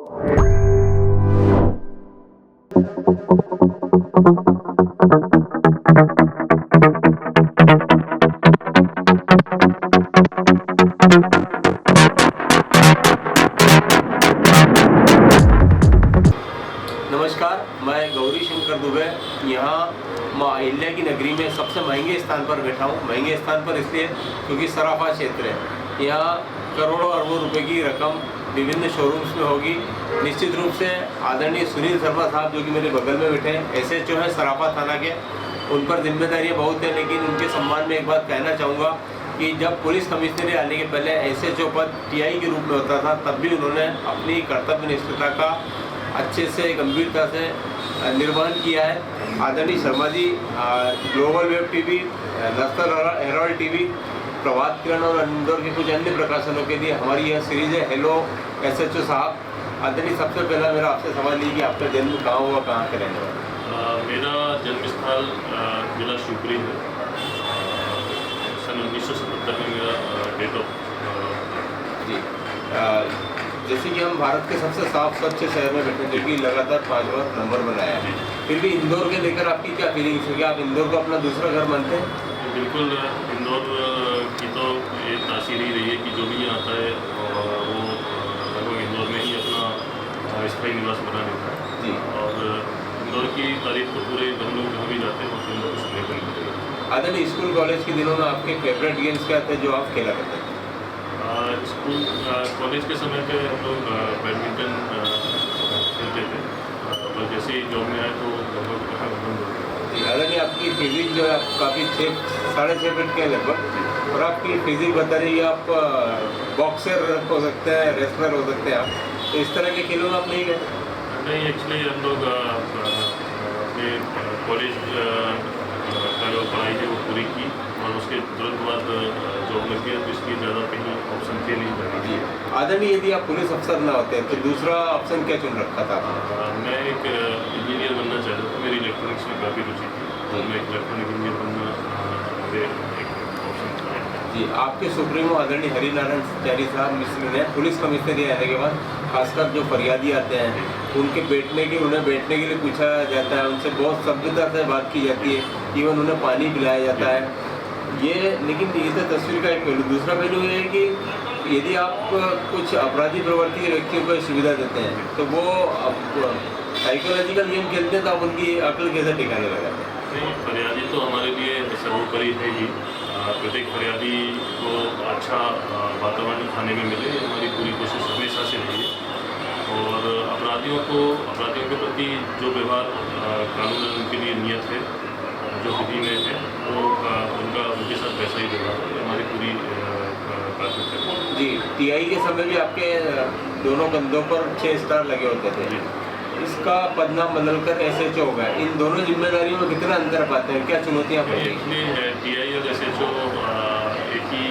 नमस्कार, मैं गौरी शंकर दुबे यहाँ माँ अहिल्या की नगरी में सबसे महंगे स्थान पर बैठा हूँ। महंगे स्थान पर इसलिए क्योंकि सराफा क्षेत्र है। यहाँ करोड़ों अरबों रुपए की रकम विभिन्न शोरूम्स में होगी। निश्चित रूप से आदरणीय सुनील शर्मा साहब जो कि मेरे बगल में बैठे हैं, SHO है सराफा थाना के, उन पर जिम्मेदारियाँ बहुत हैं। लेकिन उनके सम्मान में एक बात कहना चाहूँगा कि जब पुलिस कमिश्नरी आने के पहले SHO पद TI के रूप में होता था, तब भी उन्होंने अपनी कर्तव्यनिष्ठता का अच्छे से गंभीरता से निर्वहन किया है। आदरणीय Sharma ji global web TV, नस्तर हेराल्ड टीवी, प्रभात किरण और इंदौर के कुछ अन्य प्रकाशनों के लिए हमारी यह सीरीज है हेलो SHO साहब। आदरणीय, सबसे पहला मेरा आपसे सवाल ये कि आपका जन्म कहाँ हुआ, कहाँ के रहने वाले? मेरा जन्मस्थल जिला शिवपुरी है। सन 1977 में मेरा डेट ऑफ जी। जैसे कि हम भारत के सबसे साफ स्वच्छ शहर में बैठे, जो कि लगातार 5वां नंबर बनाया है, फिर भी इंदौर के लेकर आपकी क्या फीलिंग्स है? क्या आप इंदौर को अपना दूसरा घर मानते हैं? बिल्कुल, इंदौर की तो ये तासीर ही रही है कि जो भी यहाँ आता है वो लगभग इंदौर में ही अपना स्थायी निवास बना लेता है जी। और इंदौर की तारीफ तो पूरे हम लोग जहाँ भी जाते हैं वहाँ इंदौर को सुनने को मिलती है। आदरणीय, स्कूल कॉलेज के दिनों में आपके फेवरेट गेम्स क्या थे जो आप खेला करते थे? स्कूल कॉलेज के समय पे हम लोग बैडमिंटन खेलते थे, और जैसे ही जॉब में आए तो लगभग बंद हो गया। आदरणीय, आपकी फिजिक जो है आप काफ़ी 6.5 फीट के लगभग, और आपकी फिजिक बता रही है आप बॉक्सर हो सकते हैं, रेसलर हो सकते हैं आप, तो इस तरह के खेलों में आप नहीं गए? नहीं, एक्चुअली हम लोग अपने कॉलेज का जो पढ़ाई है वो पूरी की और उसके तुरंत बाद जॉब लग गया, तो इसलिए ज़्यादा कहीं ऑप्शन थे नहीं जाने की। आदरणीय, यदि आप पुलिस अफसर ना होते तो दूसरा ऑप्शन क्या चुन रखा था आपने? मैं एक इंजीनियर बनना चाहता था। मेरी इलेक्ट्रॉनिक्स में काफ़ी रुचि थी और मैं एक इलेक्ट्रॉनिक इंजीनियर बनना मेरे एक ऑप्शन था। जी, आपके सुप्रीमो आदरणीय हरिनारायण चारी साहब मिश्र ने पुलिस कमिश्नरी आने के बाद खासकर जो फरियादी आते हैं उनके उन्हें बैठने के लिए पूछा जाता है, उनसे बहुत सभ्यता से बात की जाती है, इवन उन्हें पानी पिलाया जाता है। लेकिन ये तो तस्वीर का एक पहलू। दूसरा पहलू ये है कि यदि आप कुछ अपराधी प्रवृत्ति के व्यक्तियों को सुविधा देते हैं तो वो साइकोलॉजिकल गेम खेलते हैं, तो आप उनकी अक्ल कैसे ठिकाने लगाते हैं? नहीं, फरियादी तो हमारे लिए सर्वोपरि है ही। प्रत्येक फरियादी को अच्छा वातावरण थाने में मिले, हमारी पूरी कोशिश हमेशा से रही है। और अपराधियों के प्रति जो व्यवहार कानून उनके लिए नियत है, जो विधि में है, वो उनके साथ वैसा ही व्यवहार है, हमारी पूरी प्राथमिकता है। जी, TI के समय भी आपके दोनों कंधों पर 6 स्टार लगे होते थे, इसका पदनाम बदलकर SHO हो गया। इन दोनों जिम्मेदारियों में कितना अंतर पाते हैं, क्या चुनौतियाँ पड़ती हैं? इसलिए TI और SHO एक ही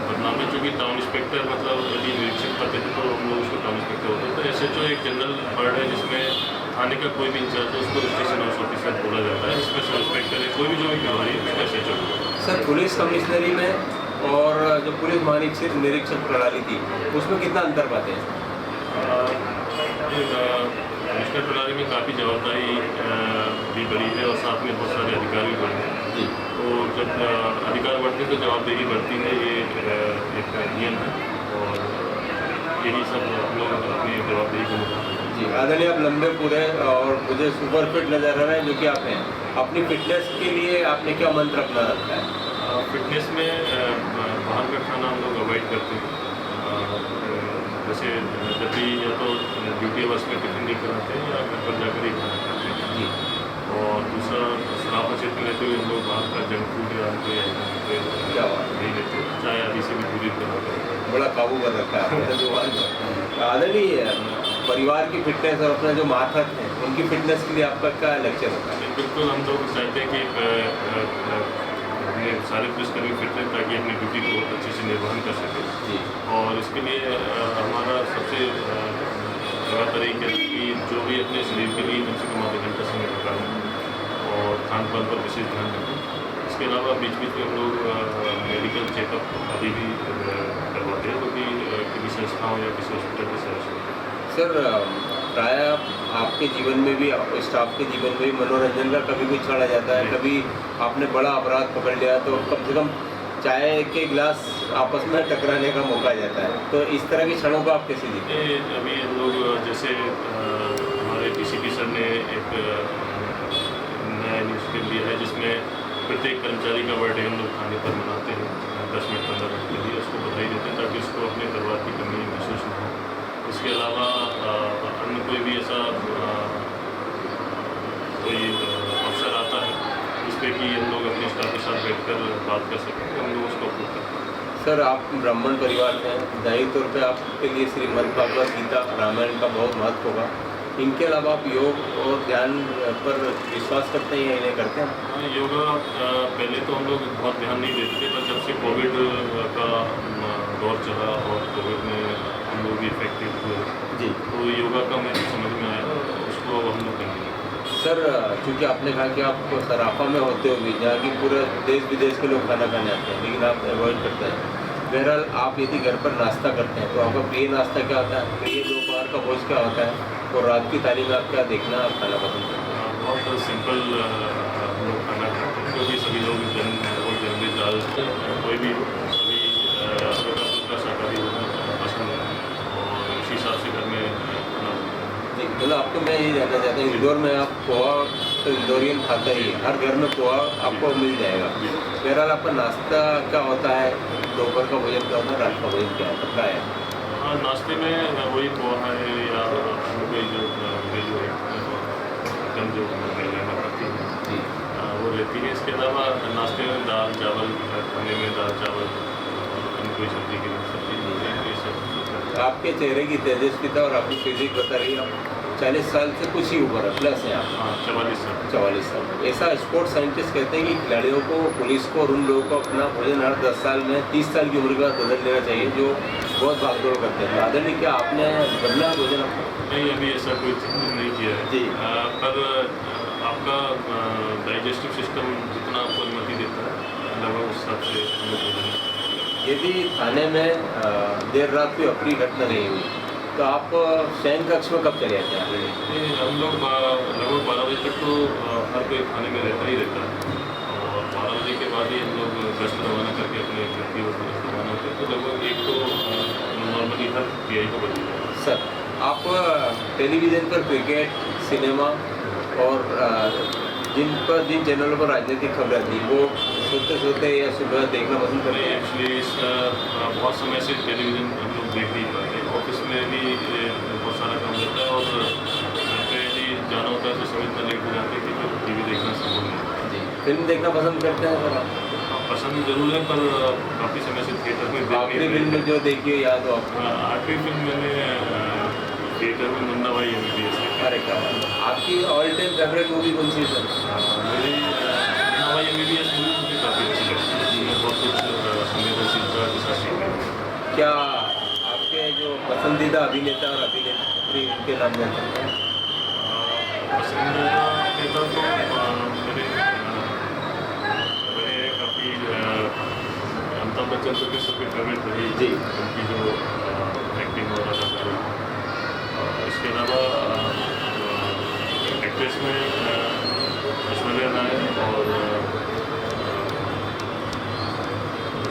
पदनाम है, चूँकि टाउन इंस्पेक्टर मतलब यदि निरीक्षक पाते थे तो हम लोग उसको टाउन इंस्पेक्टर होते थे। SHO एक जनरल वर्ड है जिसमें थाने का कोई भी इंचार्ज है उसको स्टेशन हाउस ऑफिसर बोला जाता है। इसमें सब इंस्पेक्टर है, कोई भी जो भी प्रभारी है उसका SHO होता है। सर, पुलिस कमिश्नरी में और जो पुलिस महानिरीक्षक प्रणाली थी उसमें कितना अंतर पाते हैं? कमिश्नर प्रणाली में काफ़ी जवाबदारी भी बढ़ी है और साथ में बहुत सारे अधिकार भी बढ़े हैं जी। तो जब अधिकार बढ़ते तो जवाबदेही बढ़ती है, ये एक नियम है और यही सब हम लोग अपनी जवाबदेही को निभाते हैं। जी, आदरणीय, आप लंबे पूरे और मुझे सुपर फिट नज़र आ रहे हैं, जो कि आप हैं। अपनी फिटनेस के लिए आपने क्या मंत्र अपना रखा है? फिटनेस में बाहर का खाना हम लोग अवॉइड करते हैं। जैसे जब भी या तो ड्यूटी आवर्स में टिफिन नहीं कराते हैं या घर पर जाकर ही खाना खाते हैं जी। और दूसरा सराफा क्षेत्र में रहते हुए हम लोग बाहर का जंक फूड या क्या बात है। नहीं लेते, चाय आदि से भी दूरी बनाते हैं। बड़ा काबू कर रखा है आपने। आदरणीय, परिवार की फिटनेस और अपना जो मातहत है उनकी फिटनेस के लिए आपका क्या लक्ष्य होता है? बिल्कुल, हम लोग चाहते हैं कि अपने सारे पुलिसकर्मी फिट रहें ताकि अपनी ड्यूटी को बहुत अच्छे से निर्वहन कर सकें। जी। और इसके लिए हमारा सबसे बड़ा तरीका है कि जो भी अपने शरीर के लिए कम से कम आधे घंटा समय निकालें और खान पान पर विशेष ध्यान रखें। इसके अलावा बीच बीच में हम लोग मेडिकल चेकअप आदि भी करवाते हैं, जो कि किसी संस्थाओं या किसी हॉस्पिटल के सदस्य। सर प्राय आपके जीवन में भी स्टाफ के जीवन में भी मनोरंजन का कभी कुछ छड़ा जाता है, कभी आपने बड़ा अपराध पकड़ लिया तो कम से कम चाय के गिलास आपस में टकराने का मौका जाता है, तो इस तरह के क्षणों को आप कैसे जीते? अभी हम लोग जैसे हमारे डीसीपी सर ने एक नया इनिशिएटिव लिया है जिसमें प्रत्येक कर्मचारी का बर्थडे हम लोग खाने पर मनाते हैं 10 मिनट 15 मिनट के लिए, उसको बधाई देते हैं ताकि उसको अपने परिवार की कमी महसूस न हो। इसके अलावा अन्य कोई भी ऐसा कोई अवसर आता है जिस पे कि हम लोग अपने स्टाफ के साथ बैठकर बात कर सकें तो हम लोग उसका उपयोग करते हैं। सर आप ब्राह्मण परिवार में हैं, जाहिर तौर पे आपके लिए श्रीमद् भगवद गीता रामायण का बहुत महत्व होगा। इनके अलावा आप योग और ध्यान पर विश्वास करते हैं या इन्हें करते हैं? हाँ, योगा पहले तो हम लोग बहुत ध्यान नहीं देते थे, पर जब से कोविड का दौर चला और कोविड में हम लोग भी इफेक्टिव हुए जी, तो योगा का मुझे समझ में आया, उसको हम लोग करेंगे। सर चूँकि आपने कहा कि आप सराफा में होते हो भी, जहाँ की पूरे देश विदेश के लोग खाना खाने आते हैं, लेकिन आप अवॉइड करते हैं। बहरहाल आप यदि घर पर नाश्ता करते हैं तो आपका प्रिय नाश्ता क्या होता है, प्रिय दोपहर का भोज क्या होता है, और रात की थाली में आप क्या देखना आप खाना पसंद करते हैं? बहुत सिंपल हम लोग खाना खाते हैं क्योंकि सभी लोग जनरली दाल कोई भी हो, सभी हल्का फुल्का शाकाहारी होना पसंद है और उसी हिसाब से घर में खाना। जी, मतलब आपको मैं ये जानना चाहता हूँ, इंदौर में आप पोहा तो इंदौरियन खाता ही है, हर घर में पोहा आपको मिल जाएगा। बहरहाल आपका नाश्ता क्या होता है, दोपहर का भोजन क्या होता है, रात का भोजन क्या होता है? हाँ, नाश्ते में वही पोहा है या कोई जो वेज आइटम जो महिलाएं बनाती हैं जी, वो रहती है। इसके अलावा नाश्ते में दाल चावल, खाने में दाल चावल और कोई सब्जी की सब्जी ये सब। आपके चेहरे की तेजस्विता और आपकी फिजिक बता रही है आप 40 साल से कुछ ही ऊपर है, प्लस है आप। हाँ, 44 साल। 44 साल। ऐसा स्पोर्ट्स साइंटिस्ट कहते हैं कि खिलाड़ियों को, पुलिस को और उन लोगों को अपना भोजन हर 10 साल में 30 साल की उम्र के बाद बदल लेना चाहिए जो बहुत भागदौड़ करते हैं। आदरणीय, क्या आपने बदला भोजन आपको? नहीं, अभी ऐसा कोई चेंज नहीं किया है जी। पर आपका डाइजेस्टिव सिस्टम जितना आपको अनुमति देता है लगभग उस हिसाब से हम लोग भोजन करते हैं। यदि थाने में देर रात कोई अप्रिय घटना नहीं हुई तो आप शयन कक्ष में कब चले जाते हैं? हम लोग लगभग 12 बजे तक तो हर कोई खाने में रहता ही रहता है और 12 बजे के बाद ही हम लोग गश्त रवाना करके अपने व्यक्ति और गश्त रवाना होते हैं, तो लगभग एक तो नॉर्मली हर पीआई को बदल जाता है। सर, आप टेलीविज़न पर क्रिकेट, सिनेमा और जिन चैनलों पर राजनीतिक खबरें आती वो सोते सोते या सुबह देखना पसंद करते हैं? एक्चुअली बहुत समय से टेलीविज़न हम लोग देख नहीं पाते, ऑफिस में भी बहुत सारा काम रहता है और घर पे यदि जाना होता है तो समय इतना लेट हो जाते हैं कि फिर टीवी देखना संभव नहीं है। जी, फिल्म देखना पसंद करते हैं सर आप? पसंद जरूर है पर काफ़ी समय से थिएटर में आखिरी फिल्म जो देखी है याद हो आपको? आखिरी फिल्म मैंने थिएटर में मुन्ना भाई MBBS देखी। अरे क्या बात है। आपकी ऑल टाइम फेवरेट मूवी कौन सी है सर? मेरी मुन्ना भाई MBBS मूवी मुझे काफ़ी अच्छी लगती है, जिसमें बहुत कुछ संवेदनशीलता के साथ सीखने को मिलता है। क्या आपके जो पसंदीदा अभिनेता और अभिनेत्री उनके नाम जान सकते हैं? पसंदीदा नेता तो मेरे मेरे काफ़ी अमिताभ बच्चन तो सबके फेवरेट रही जी। उनकी जो एक्टिंग और अदाकारी। इसके अलावा एक्ट्रेस में ऐश्वर्या राय और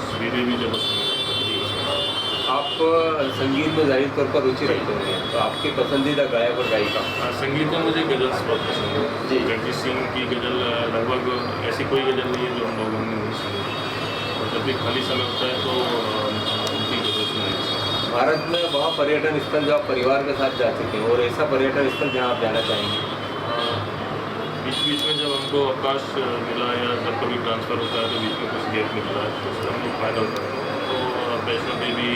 श्रीदेवी जब आप संगीत में जाहिर तौर पर रुचि रखते होंगे, तो आपके पसंदीदा गायक और गायिका? संगीत में मुझे गज़ल्स बहुत पसंद है। जी। जगजीत सिंह की गज़ल लगभग ऐसी कोई गज़ल नहीं है जो हम लोगों ने नहीं सुनी, और जब भी खाली समय होता है तो उनकी गज़ल सुनाई पसंद है। भारत में वहाँ पर्यटन स्थल जो आप परिवार के साथ जा चुके हैं और ऐसा पर्यटन स्थल जहाँ आप जाना चाहेंगे? बीच बीच में जब हमको अवकाश मिला या जब कभी ट्रांसफ़र होता है तो बीच में कुछ गैप मिलता है तो उसका हमको फ़ायदा होता है। तो वैष्णो देवी,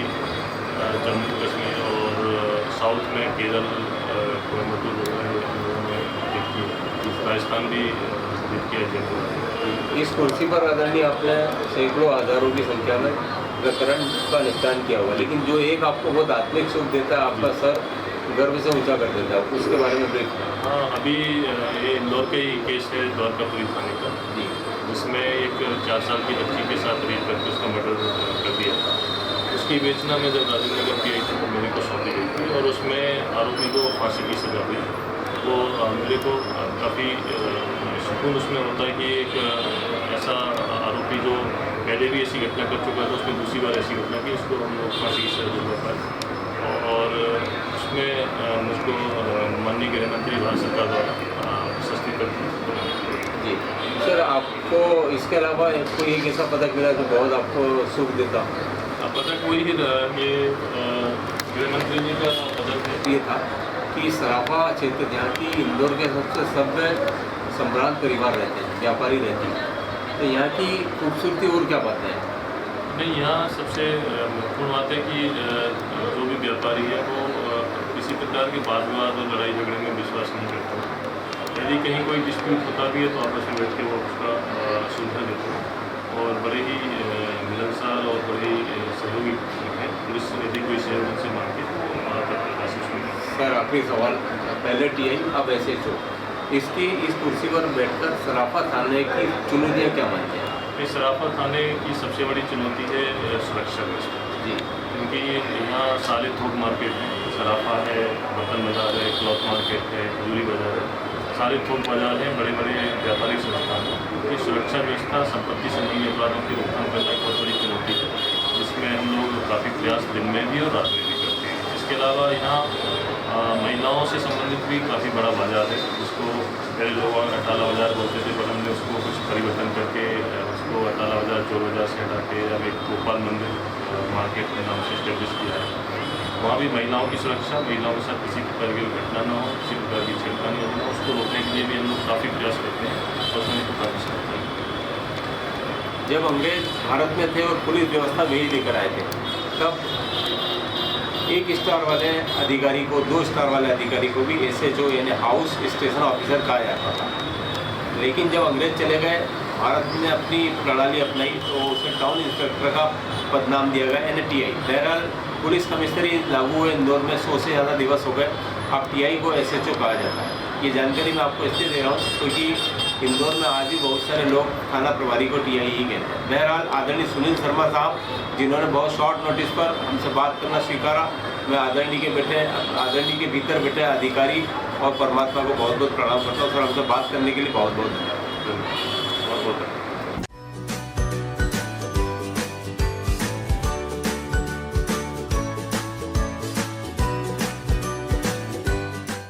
जम्मू कश्मीर और साउथ में केरल, कोयम्बटूर वगैरह हम लोगों ने देखी है। राजस्थान भी विजिट किया जयपुर। इस कुर्सी पर आदरणीय आपने सैकड़ों हज़ारों की संख्या में प्रकरण का निपटान किया हुआ, लेकिन जो एक आपको बहुत आत्मिक सुख देता है, आपका सर गर्व से ऊंचा कर देता है, उसके बारे में ब्रीफ? हाँ, अभी ये इंदौर का ही केस है, द्वारकापुरी थाने का, जिसमें एक 4 साल की बच्ची के साथ रेप करके उसका मर्डर कर दिया था। उस इसकी विवेचना में जब राजेंद्र नगर की आई थी तो मेरे को सौंपी गई थी और उसमें आरोपी को फांसी की सजा हुई। तो मेरे को काफ़ी सुकून उसमें होता है कि एक ऐसा आरोपी जो पहले भी ऐसी घटना कर चुका था, उसमें दूसरी बार ऐसी घटना की, उसको हम लोग फांसी की सजा दिलवा पाए। और उसमें मुझको माननीय गृह मंत्री भारत सरकार द्वारा सस्तीकरण जी सर, आपको इसके अलावा कोई एक ऐसा पदक मिला जो बहुत आपको सुख देता? पदक वही ये गृह मंत्री जी का पदक है। ये था कि सराफा क्षेत्र जहाँ की इंदौर के सबसे सभ्य संभ्रांत परिवार रहते हैं, व्यापारी रहते हैं, तो यहाँ की खूबसूरती और क्या बात है? नहीं, यहाँ सबसे महत्वपूर्ण बात है कि जो भी व्यापारी है वो किसी प्रकार के वाद विवाद और लड़ाई झगड़े में विश्वास नहीं करता। यदि कहीं कोई डिस्प्यूट होता भी है तो आपस में बैठ के वो उसका सुलझा देते हैं और बड़े ही मिलनसार और बड़े ही सहयोगी हैं। पुलिस यदि कोई सहयोग उनसे मांगे तो वहाँ तक आशीष में। सर आखिरी सवाल, पहले टीआई अब SHO, इसकी इस कुर्सी पर बैठकर सराफा थाने की चुनौतियाँ क्या मानते हैं? इस सराफा थाने की सबसे बड़ी चुनौती है सुरक्षा व्यवस्था जी, क्योंकि यहाँ सारे थोक मार्केट हैं, सराफा है, बर्तन बाजार है, क्लॉथ मार्केट है, खजूरी बाजार है, सारे थोक बाजार हैं, बड़े बड़े व्यापारिक संस्थान हैं। क्योंकि सुरक्षा व्यवस्था संपत्ति संबंधी अपराधों की रोकथाम करना एक बहुत बड़ी चुनौती है, जिसमें हम लोग काफ़ी प्रयास दिन में भी और रात में भी करते हैं। इसके अलावा यहाँ महिलाओं से संबंधित भी काफ़ी बड़ा बाजार है, जिसको पहले लोग अटाला बाजार बोलते थे, पर हमने उसको कुछ परिवर्तन करके उसको अटाला बाजार चोर बाजार से हटा के अब एक गोपाल मंदिर मार्केट के नाम से इस्टेब्लिश किया है। वहाँ भी महिलाओं की सुरक्षा, महिलाओं के साथ किसी प्रकार की घटना न हो, किसी प्रकार की छेड़खानी न हो, उसको रोकने के लिए भी हम लोग काफ़ी प्रयास करते हैं और उसमें तो काफ़ी सफलता है। जब अंग्रेज भारत में थे और पुलिस व्यवस्था में ही लेकर आए थे, तब 1 स्टार वाले अधिकारी को 2 स्टार वाले अधिकारी को भी SHO यानी हाउस स्टेशन ऑफिसर कहा जाता था। लेकिन जब अंग्रेज चले गए, भारत ने अपनी प्रणाली अपनाई तो उसे टाउन इंस्पेक्टर का पद नाम दिया गया NTI। बहरहाल पुलिस कमिश्नरी लागू हुए इंदौर में 100 से ज़्यादा दिवस हो गए, अब TI को SHO कहा जाता है। ये जानकारी मैं आपको इसलिए दे रहा हूँ क्योंकि इंदौर में आज भी बहुत सारे लोग थाना प्रभारी को TI ही कहते हैं। बहरहाल आदरणीय सुनील शर्मा साहब, जिन्होंने बहुत शॉर्ट नोटिस पर हमसे बात करना स्वीकारा, मैं आदरणीय के भीतर बैठे अधिकारी और परमात्मा को बहुत बहुत प्रणाम करता हूँ। सर हमसे बात करने के लिए बहुत बहुत धन्यवाद। बहुत बहुत